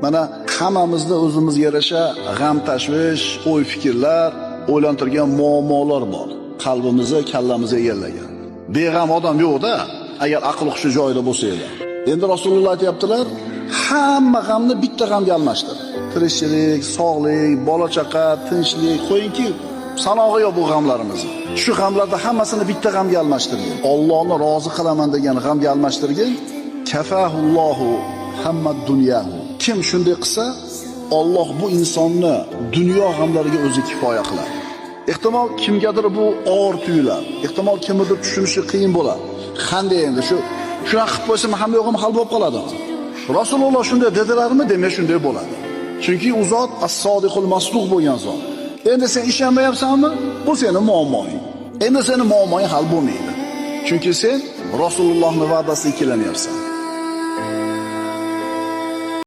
Mana hammamizda o'zimizga yarasha g'am, tashvish, o'y, fikrlar, o'ylantirgan muammolar bor. Qalbimizni, kallamizni egallagan. Beg'am odam yo'q-da, agar aql hushi joyida bo'lsa edi. Endi Rasululloh aytayaptilar, hamma g'amni bitta g'amga almashtir. Tirikchilik, sog'lik, bola chaqa, tinchlik, qo'yingki, sanog'i yo'q bu g'amlarimizni. Shu g'amlarni hammasini bitta g'amga almashtirgin. Allohni rozi qilaman degan g'amga almashtirgin. Kafahullohu hamma dunyahu. Kim shunday qilsa, Alloh bu insonni dunyo g'amlariga o'zi kifoya qiladi. Ehtimol kimgadir bu og'ir tuyular. Ehtimol kimnidir tushunishi qiyin bo'ladi. Qanday endi shunaqa qilib qo'ysam hamma yo'g'im hal bo'lib qoladi. Rasululloh shunday dedilarmi? Demak shunday bo'ladi. Chunki u zot as-sodiqul masduq bo'lgan zot. Endi sen ishonmayapsanmi? Bu sening muammoing. Endi sening muammoing hal bo'lmaydi. Chunki sen Rasulullohning va'dasiga kelmayapsan.